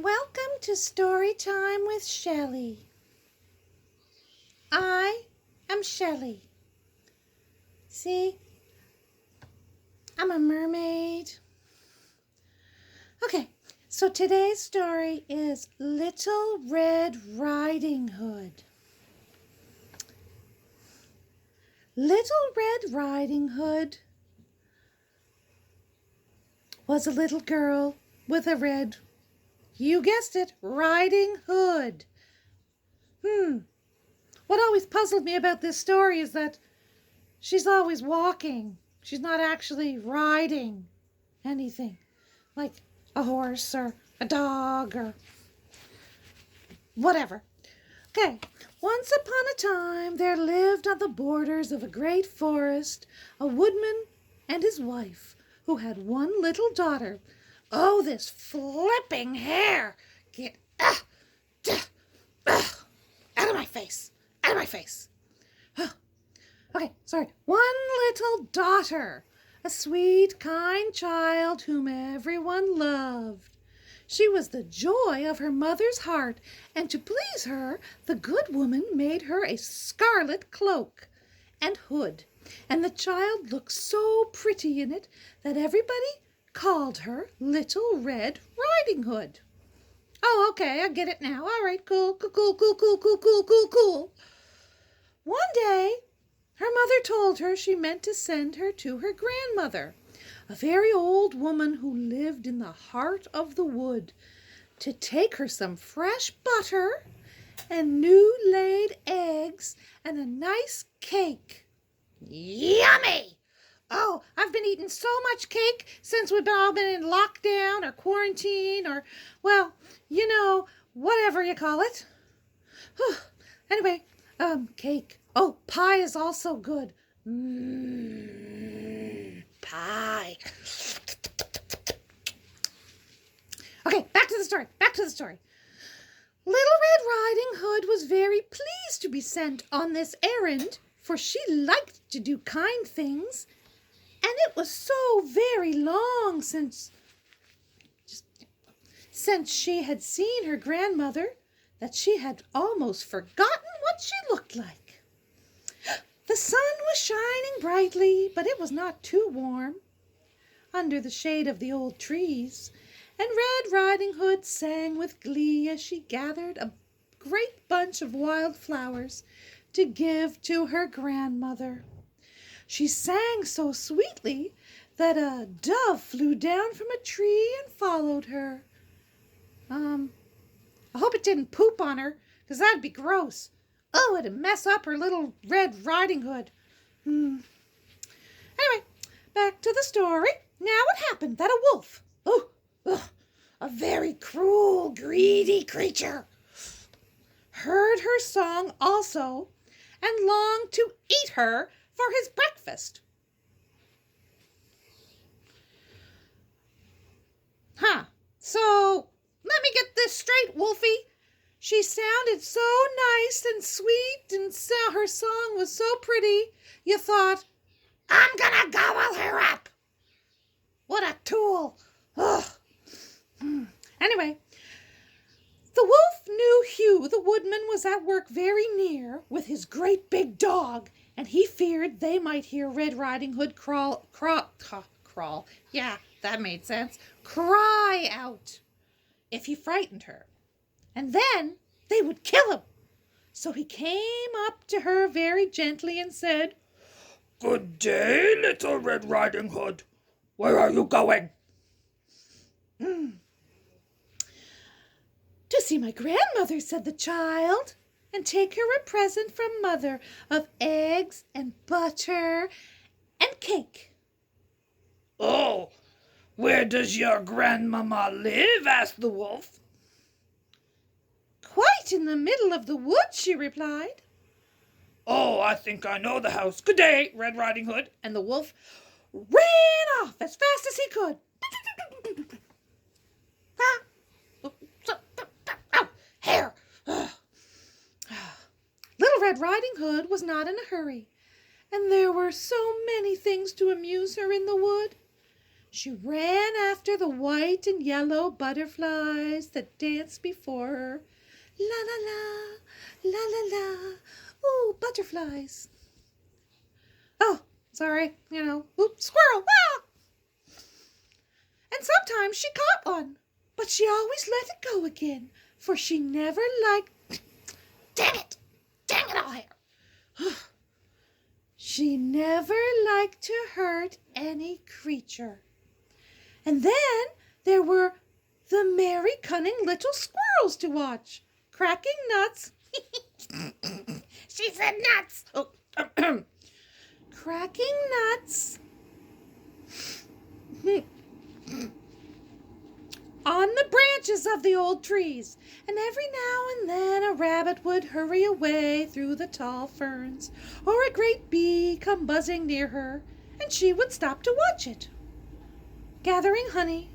Welcome to Story Time with Shelley. I am Shelley. See, I'm a mermaid. Okay, so today's story is Little Red Riding Hood. Little Red Riding Hood was a little girl with a red, you guessed it, riding hood. What always puzzled me about this story is that she's always walking. She's not actually riding anything, like a horse or a dog or whatever. Okay, once upon a time there lived on the borders of a great forest a woodman and his wife who had one little daughter. Oh, this flipping hair! Get out of my face! Out of my face! Okay, sorry. One little daughter, a sweet, kind child whom everyone loved. She was the joy of her mother's heart, and to please her, the good woman made her a scarlet cloak and hood, and the child looked so pretty in it that everybody called her Little Red Riding Hood. Oh, okay, I get it now. All right, cool. One day, her mother told her she meant to send her to her grandmother, a very old woman who lived in the heart of the wood, to take her some fresh butter and new-laid eggs and a nice cake. Yummy! Oh, I've been eating so much cake since we've all been in lockdown or quarantine or, well, whatever you call it. Anyway, cake. Oh, pie is also good. Pie. Okay, back to the story. Little Red Riding Hood was very pleased to be sent on this errand, for she liked to do kind things, and it was so very long since she had seen her grandmother that she had almost forgotten what she looked like. The sun was shining brightly, but it was not too warm, under the shade of the old trees, and Red Riding Hood sang with glee as she gathered a great bunch of wild flowers to give to her grandmother. She sang so sweetly that a dove flew down from a tree and followed her. I hope it didn't poop on her, because that'd be gross. Oh, it'd mess up her little Red Riding Hood. Anyway, back to the story. Now it happened that a wolf, a very cruel, greedy creature, heard her song also and longed to eat her for his breakfast. So let me get this straight, Wolfie. She sounded so nice and sweet, and her song was so pretty, you thought, I'm gonna gobble her up. What a tool. Anyway, the wolf knew Hugh the woodman was at work very near with his great big dog, and he feared they might hear Red Riding Hood crawl. Yeah, that made sense. Cry out if he frightened her, and then they would kill him. So he came up to her very gently and said, Good day, Little Red Riding Hood. Where are you going? To see my grandmother, said the child, and take her a present from mother of eggs and butter and cake. Oh, where does your grandmama live? Asked the wolf. Quite in the middle of the wood, she replied. Oh, I think I know the house. Good day, Red Riding Hood. And the wolf ran off as fast as he could. Hair! Little Red Riding Hood was not in a hurry, and there were so many things to amuse her in the wood. She ran after the white and yellow butterflies that danced before her. La la la, la la la. Ooh, butterflies. Oh, sorry, oops, squirrel. Ah! And sometimes she caught one, but she always let it go again, for she never liked... Dang it! Dang it all here! She never liked to hurt any creature. And then there were the merry, cunning little squirrels to watch, cracking nuts. She said nuts. Oh, cracking nuts on the branches of the old trees, and every now and then a rabbit would hurry away through the tall ferns, or a great bee come buzzing near her, and she would stop to watch it, gathering honey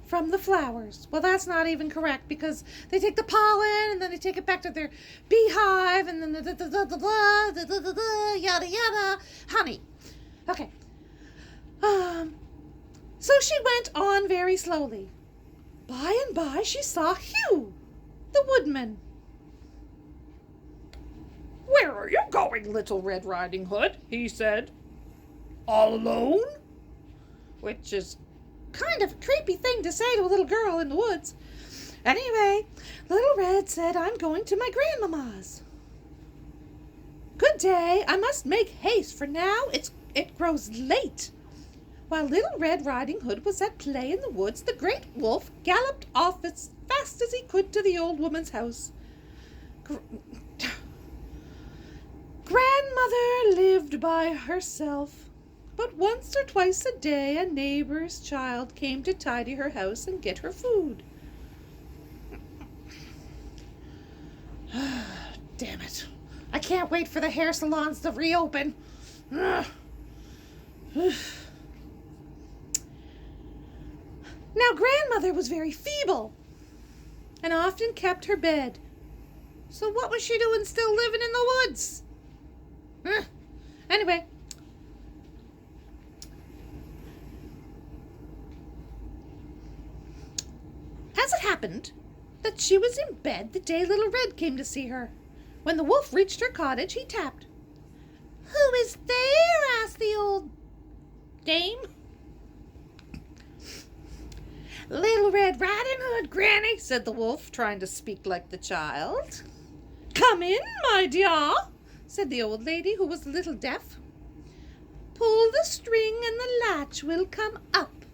from the flowers. Well, that's not even correct, because they take the pollen and then they take it back to their beehive and then yada yada, honey. Okay. So she went on very slowly. By and by she saw Hugh, the woodman. "Where are you going, Little Red Riding Hood?" he said. "All alone?" Which is kind of a creepy thing to say to a little girl in the woods. Anyway, Little Red said, "I'm going to my grandmama's." "Good day, I must make haste, for now it grows late." While Little Red Riding Hood was at play in the woods, the great wolf galloped off as fast as he could to the old woman's house. Grandmother lived by herself, but once or twice a day a neighbor's child came to tidy her house and get her food. Damn it. I can't wait for the hair salons to reopen. Now, Grandmother was very feeble and often kept her bed. So what was she doing still living in the woods? Anyway, as it happened that she was in bed the day Little Red came to see her. When the wolf reached her cottage, he tapped. "Who is there?" asked the old dame. "Little Red Riding Hood, Granny," said the wolf, trying to speak like the child. "Come in, my dear," said the old lady, who was a little deaf. "Pull the string and the latch will come up."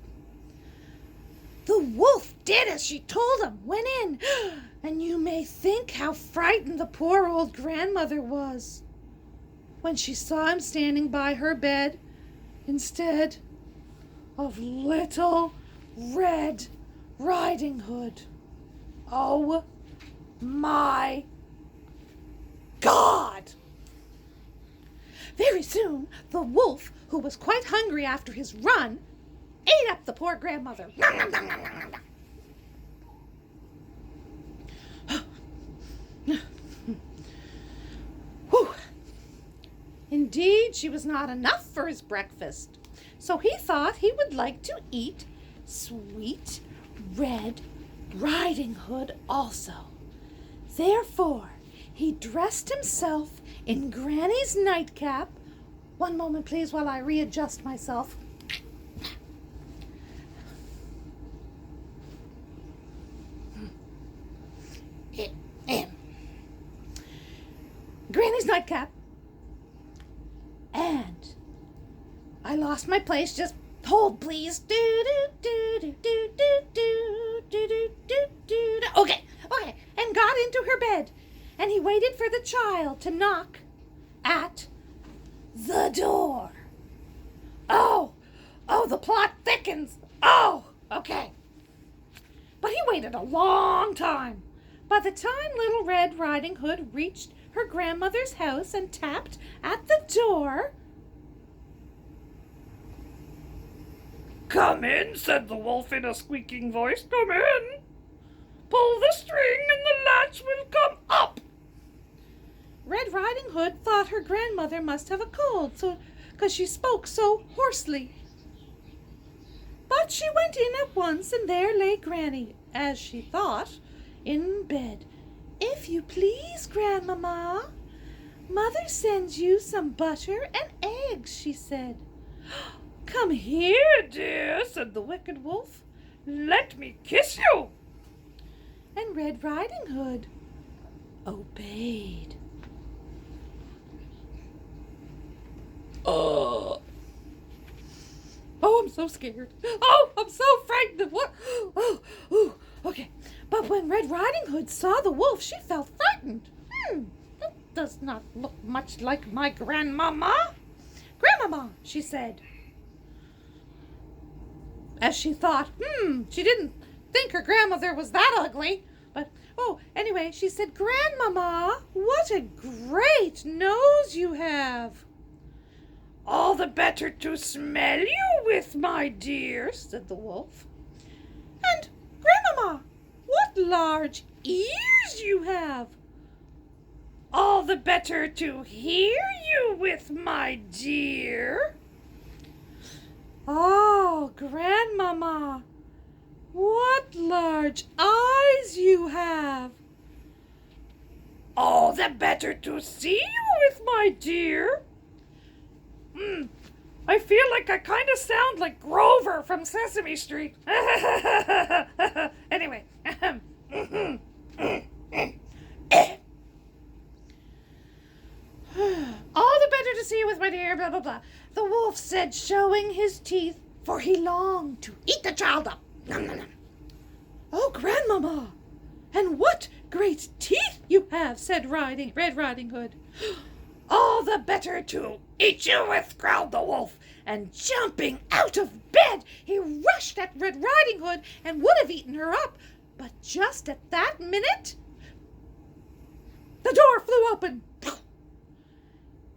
The wolf did as she told him, went in, and you may think how frightened the poor old grandmother was when she saw him standing by her bed instead of Little Red Riding Hood. Oh my God! Very soon, the wolf, who was quite hungry after his run, ate up the poor grandmother. Nom, nom, nom, nom, nom, nom. Whew. Indeed, she was not enough for his breakfast, so he thought he would like to eat Sweet Red Riding Hood also. Therefore, he dressed himself in Granny's nightcap. One moment, please, while I readjust myself. Granny's nightcap. And I lost my place. Just hold, please. Okay. And got into her bed. And he waited for the child to knock at the door. Oh, the plot thickens. Oh, okay. But he waited a long time. By the time Little Red Riding Hood reached her grandmother's house and tapped at the door. "Come in," said the wolf in a squeaking voice. "Come in. Pull the string and the latch will come up." Red Riding Hood thought her grandmother must have a cold, because she spoke so hoarsely. But she went in at once, and there lay Granny, as she thought, in bed. "If you please, Grandmamma, Mother sends you some butter and eggs," she said. "Come here, dear," said the Wicked Wolf. "Let me kiss you." And Red Riding Hood obeyed. Oh, I'm so scared. Oh, I'm so frightened. What? Oh, okay. But when Red Riding Hood saw the wolf, she felt frightened. That does not look much like my grandmama. "Grandmama," she said. As she thought, she didn't think her grandmother was that ugly. But, anyway, she said, "Grandmama, what a great nose you have." "All the better to smell you with, my dear," said the wolf. "And, Grandmama, what large ears you have." "All the better to hear you with, my dear." "Oh, Grandmama, what large eyes you have." "All the better to see you with, my dear." I feel like I kind of sound like Grover from Sesame Street. Anyway. "All the better to see you with, my dear, blah, blah, blah," the wolf said, showing his teeth, for he longed to eat the child up. Nom, nom, nom. "Oh, Grandmama, and what great teeth you have," said Red Riding Hood. "All the better to eat you with," growled the wolf, and jumping out of bed, he rushed at Red Riding Hood and would have eaten her up. But just at that minute, the door flew open,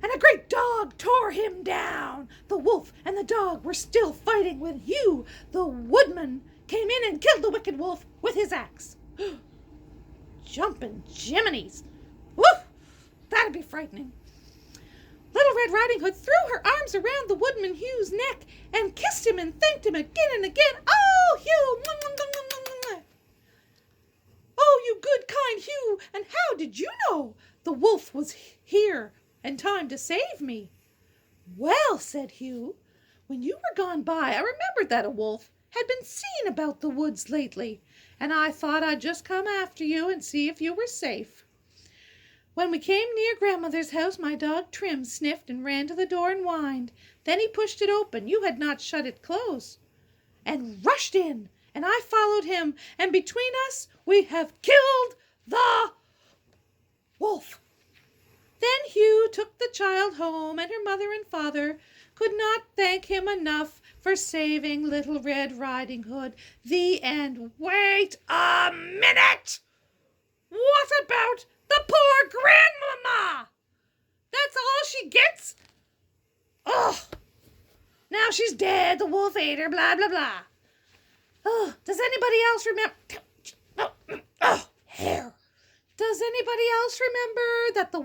and a great dog tore him down. The wolf and the dog were still fighting when Hugh, the woodman, came in and killed the Wicked Wolf with his axe. Jumping Jimimies! Woof! That'd be frightening. Little Red Riding Hood threw her arms around the woodman Hugh's neck and kissed him and thanked him again and again. "Oh, Hugh! Oh, you good, kind Hugh! And how did you know the wolf was here in time to save me?" "Well," said Hugh, "when you were gone by, I remembered that a wolf had been seen about the woods lately, and I thought I'd just come after you and see if you were safe. When we came near Grandmother's house, my dog Trim sniffed and ran to the door and whined. Then he pushed it open, you had not shut it close, and rushed in, and I followed him, and between us we have killed the wolf." Then Hugh took the child home, and her mother and father could not thank him enough for saving Little Red Riding Hood. The end. "Wait a minute! What about the poor grandmama? That's all she gets? Ugh! Now she's dead, the wolf ate her, blah, blah, blah. Oh, does anybody else remember? Oh, hair. Does anybody else remember that the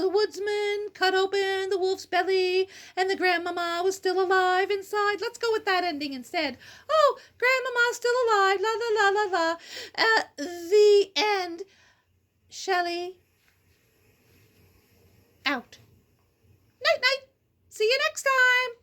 woodsman cut open the wolf's belly and the grandmama was still alive inside? Let's go with that ending instead. Oh, grandmama's still alive, la la la la la. The end. Shelley, out. Night, night. See you next time.